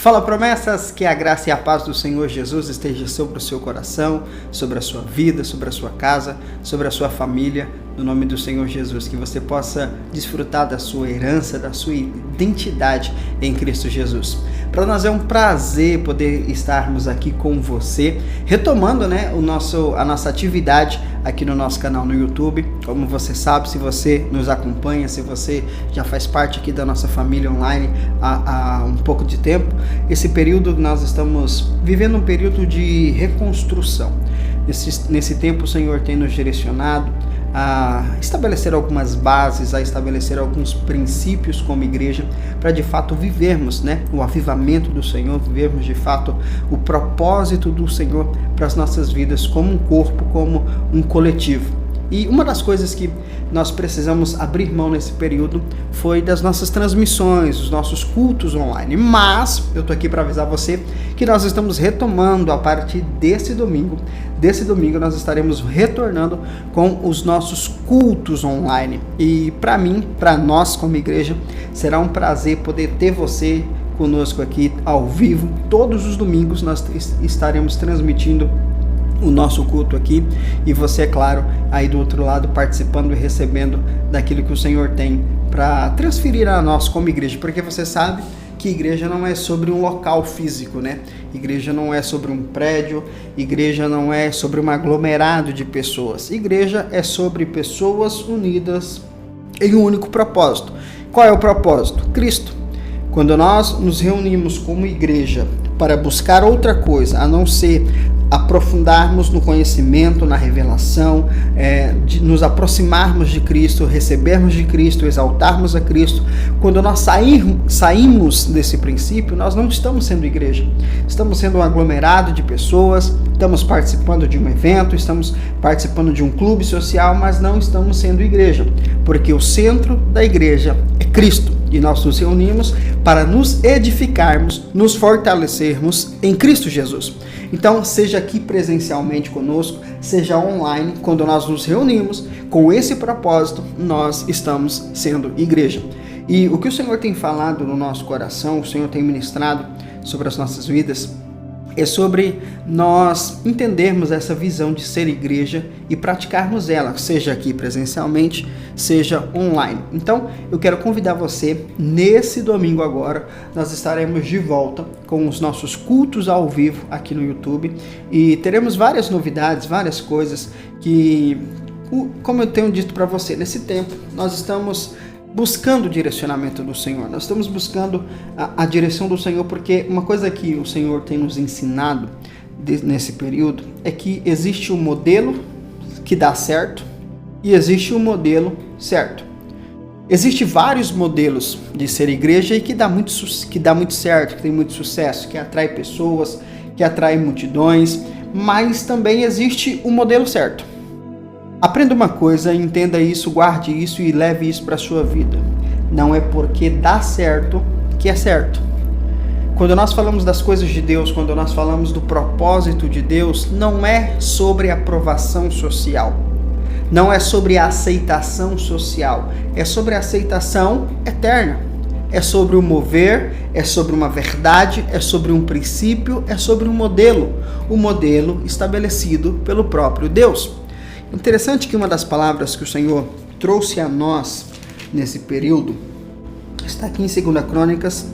Fala promessas, que a graça e a paz do Senhor Jesus esteja sobre o seu coração, sobre a sua vida, sobre a sua casa, sobre a sua família, no nome do Senhor Jesus, que você possa desfrutar da sua herança, da sua identidade em Cristo Jesus. Para nós é um prazer poder estarmos aqui com você, retomando a nossa atividade aqui no nosso canal no YouTube. Como você sabe, se você nos acompanha, se você já faz parte aqui da nossa família online há um pouco de tempo, esse período nós estamos vivendo um período de reconstrução. Nesse tempo o Senhor tem nos direcionado a estabelecer algumas bases, a estabelecer alguns princípios como igreja, para de fato vivermos o avivamento do Senhor, vivermos de fato o propósito do Senhor para as nossas vidas como um corpo, como um coletivo. E uma das coisas que nós precisamos abrir mão nesse período foi das nossas transmissões, os nossos cultos online. Mas eu estou aqui para avisar você que nós estamos retomando a partir desse domingo. Desse domingo nós estaremos retornando com os nossos cultos online. E para mim, para nós como igreja, será um prazer poder ter você conosco aqui ao vivo. Todos os domingos nós estaremos transmitindo o nosso culto aqui, e você, é claro, aí do outro lado participando e recebendo daquilo que o Senhor tem para transferir a nós como igreja, porque você sabe que igreja não é sobre um local físico, Igreja não é sobre um prédio, igreja não é sobre um aglomerado de pessoas. Igreja é sobre pessoas unidas em um único propósito. Qual é o propósito? Cristo. Quando nós nos reunimos como igreja para buscar outra coisa, a não ser aprofundarmos no conhecimento, na revelação, de nos aproximarmos de Cristo, recebermos de Cristo, exaltarmos a Cristo. Quando nós saímos desse princípio, nós não estamos sendo igreja. Estamos sendo um aglomerado de pessoas, estamos participando de um evento, estamos participando de um clube social, mas não estamos sendo igreja, porque o centro da igreja é Cristo. E nós nos reunimos para nos edificarmos, nos fortalecermos em Cristo Jesus. Então, seja aqui presencialmente conosco, seja online, quando nós nos reunimos com esse propósito, nós estamos sendo igreja. E o que o Senhor tem falado no nosso coração, o Senhor tem ministrado sobre as nossas vidas, é sobre nós entendermos essa visão de ser igreja e praticarmos ela, seja aqui presencialmente, seja online. Então, eu quero convidar você, nesse domingo agora, nós estaremos de volta com os nossos cultos ao vivo aqui no YouTube e teremos várias novidades, várias coisas que, como eu tenho dito para você, nesse tempo nós estamos buscando o direcionamento do Senhor, nós estamos buscando a direção do Senhor, porque uma coisa que o Senhor tem nos ensinado nesse período é que existe um modelo que dá certo e existe um modelo certo. Existem vários modelos de ser igreja e que dá muito certo, que tem muito sucesso, que atrai pessoas, que atrai multidões, mas também existe um modelo certo. Aprenda uma coisa, entenda isso, guarde isso e leve isso para a sua vida. Não é porque dá certo que é certo. Quando nós falamos das coisas de Deus, quando nós falamos do propósito de Deus, não é sobre aprovação social. Não é sobre a aceitação social. É sobre a aceitação eterna. É sobre o mover, é sobre uma verdade, é sobre um princípio, é sobre um modelo. O modelo estabelecido pelo próprio Deus. Interessante que uma das palavras que o Senhor trouxe a nós nesse período está aqui em 2 Crônicas,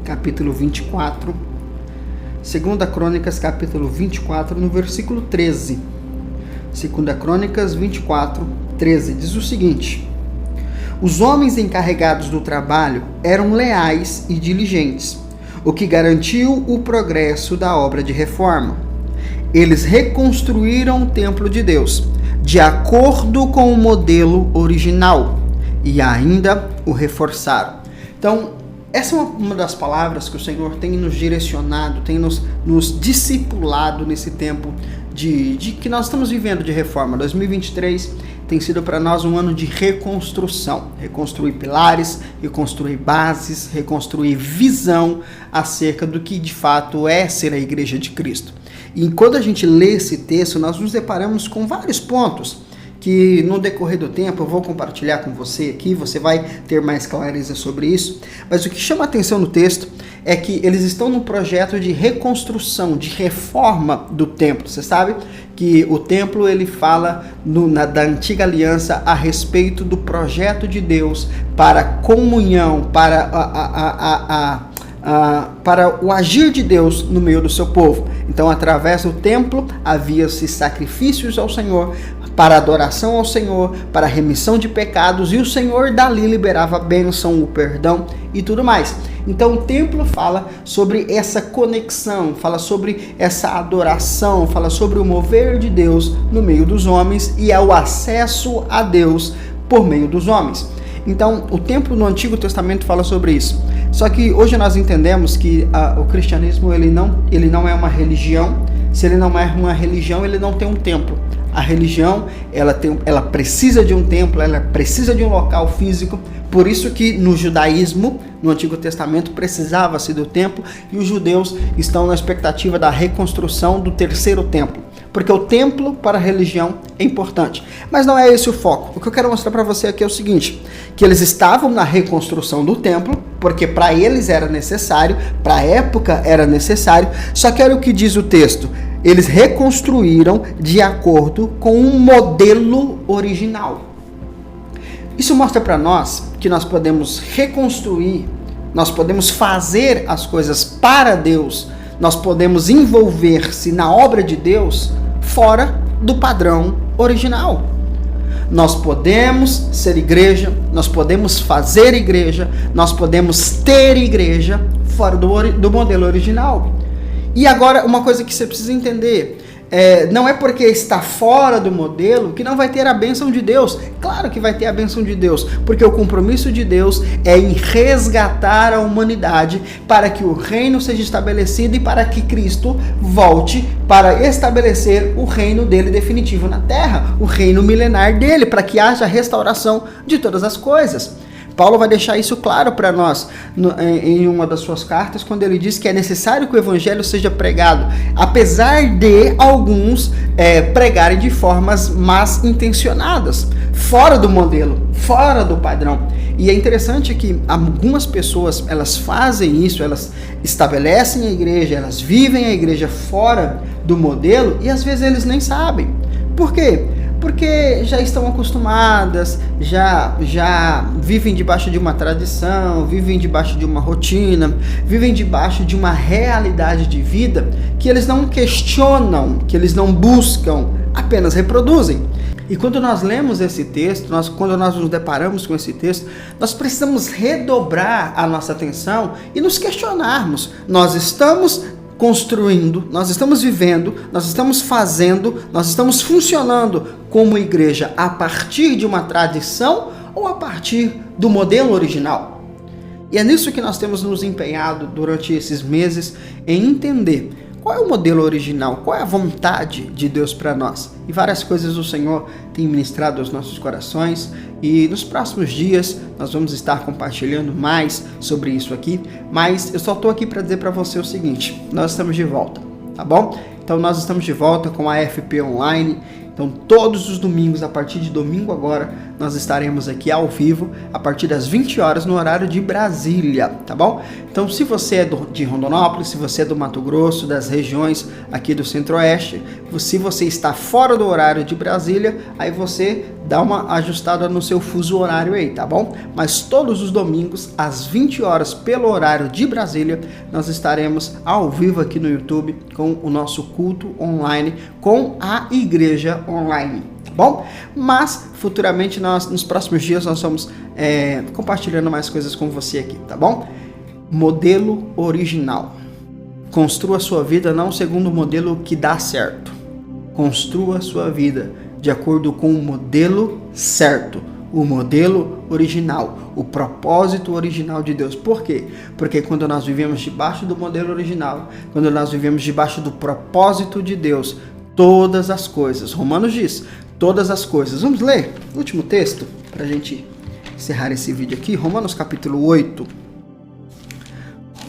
capítulo 24. 2 Crônicas, capítulo 24, no versículo 13. 2 Crônicas 24, 13, diz o seguinte: os homens encarregados do trabalho eram leais e diligentes, o que garantiu o progresso da obra de reforma. Eles reconstruíram o templo de Deus, de acordo com o modelo original, e ainda o reforçaram. Então, essa é uma das palavras que o Senhor tem nos direcionado, tem nos discipulado nesse tempo de que nós estamos vivendo de reforma. 2023 tem sido para nós um ano de reconstrução. Reconstruir pilares, reconstruir bases, reconstruir visão acerca do que de fato é ser a igreja de Cristo. E quando a gente lê esse texto, nós nos deparamos com vários pontos que no decorrer do tempo eu vou compartilhar com você aqui, você vai ter mais clareza sobre isso, mas o que chama a atenção no texto é que eles estão num projeto de reconstrução, de reforma do templo. Você sabe que o templo ele fala da antiga aliança a respeito do projeto de Deus para comunhão, para o agir de Deus no meio do seu povo. Então, através do templo, havia-se sacrifícios ao Senhor, para adoração ao Senhor, para remissão de pecados, e o Senhor dali liberava a bênção, o perdão e tudo mais. Então o templo fala sobre essa conexão, fala sobre essa adoração, fala sobre o mover de Deus no meio dos homens e o acesso a Deus por meio dos homens. Então o templo no Antigo Testamento fala sobre isso. Só que hoje nós entendemos que o cristianismo ele não é uma religião. Se ele não é uma religião, ele não tem um templo. A religião, ela precisa de um templo, ela precisa de um local físico. Por isso que no judaísmo, no Antigo Testamento, precisava-se do templo, e os judeus estão na expectativa da reconstrução do terceiro templo. Porque o templo para a religião é importante. Mas não é esse o foco. O que eu quero mostrar para você aqui é o seguinte, que eles estavam na reconstrução do templo, porque para eles era necessário, para a época era necessário, só que olha o que diz o texto. Eles reconstruíram de acordo com um modelo original. Isso mostra para nós que nós podemos reconstruir, nós podemos fazer as coisas para Deus, nós podemos envolver-se na obra de Deus fora do padrão original. Nós podemos ser igreja, nós podemos fazer igreja, nós podemos ter igreja fora do modelo original. E agora, uma coisa que você precisa entender, não é porque está fora do modelo que não vai ter a bênção de Deus. Claro que vai ter a bênção de Deus, porque o compromisso de Deus é em resgatar a humanidade para que o reino seja estabelecido e para que Cristo volte para estabelecer o reino dele definitivo na terra, o reino milenar dele, para que haja restauração de todas as coisas. Paulo vai deixar isso claro para nós em uma das suas cartas, quando ele diz que é necessário que o evangelho seja pregado, apesar de alguns pregarem de formas más intencionadas, fora do modelo, fora do padrão. E é interessante que algumas pessoas, elas fazem isso, elas estabelecem a igreja, elas vivem a igreja fora do modelo e às vezes eles nem sabem. Por quê? Porque já estão acostumadas, já vivem debaixo de uma tradição, vivem debaixo de uma rotina, vivem debaixo de uma realidade de vida que eles não questionam, que eles não buscam, apenas reproduzem. E quando nós lemos esse texto, quando nós nos deparamos com esse texto, nós precisamos redobrar a nossa atenção e nos questionarmos. Nós estamos construindo, nós estamos vivendo, nós estamos fazendo, nós estamos funcionando como igreja a partir de uma tradição ou a partir do modelo original? E é nisso que nós temos nos empenhado durante esses meses em entender qual é o modelo original, qual é a vontade de Deus para nós. E várias coisas o Senhor tem ministrado aos nossos corações e nos próximos dias nós vamos estar compartilhando mais sobre isso aqui, mas eu só estou aqui para dizer para você o seguinte, nós estamos de volta, tá bom? Então nós estamos de volta com a FP Online. Então todos os domingos, a partir de domingo agora, nós estaremos aqui ao vivo, a partir das 20 horas no horário de Brasília, tá bom? Então se você é de Rondonópolis, se você é do Mato Grosso, das regiões aqui do Centro-Oeste, se você está fora do horário de Brasília, aí você dá uma ajustada no seu fuso horário aí, tá bom? Mas todos os domingos, às 20 horas, pelo horário de Brasília, nós estaremos ao vivo aqui no YouTube com o nosso culto online, com a igreja online, tá bom? Mas futuramente nos próximos dias nós vamos compartilhando mais coisas com você aqui, tá bom? Modelo original. Construa a sua vida não segundo o modelo que dá certo. Construa a sua vida de acordo com o modelo certo, o modelo original, o propósito original de Deus. Por quê? Porque quando nós vivemos debaixo do modelo original, quando nós vivemos debaixo do propósito de Deus, todas as coisas, Romanos diz, todas as coisas. Vamos ler o último texto para a gente encerrar esse vídeo aqui, Romanos capítulo 8.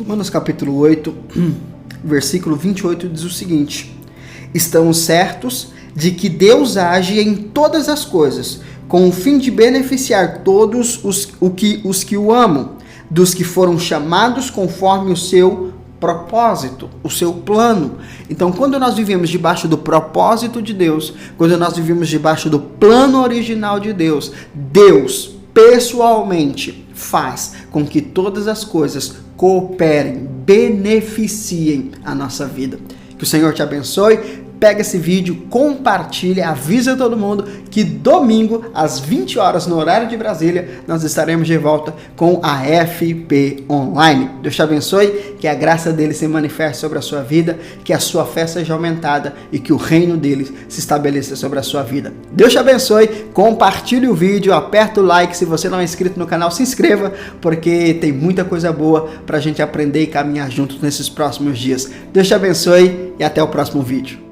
Romanos capítulo 8, versículo 28 diz o seguinte: estamos certos de que Deus age em todas as coisas, com o fim de beneficiar todos os que o amam, dos que foram chamados conforme o seu propósito, o seu plano. Então, quando nós vivemos debaixo do propósito de Deus, quando nós vivemos debaixo do plano original de Deus, Deus pessoalmente faz com que todas as coisas cooperem, beneficiem a nossa vida. Que o Senhor te abençoe. Pega esse vídeo, compartilha, avisa todo mundo que domingo, às 20 horas, no horário de Brasília, nós estaremos de volta com a FP Online. Deus te abençoe, que a graça dele se manifeste sobre a sua vida, que a sua fé seja aumentada e que o reino dele se estabeleça sobre a sua vida. Deus te abençoe, compartilhe o vídeo, aperta o like, se você não é inscrito no canal, se inscreva, porque tem muita coisa boa para a gente aprender e caminhar juntos nesses próximos dias. Deus te abençoe e até o próximo vídeo.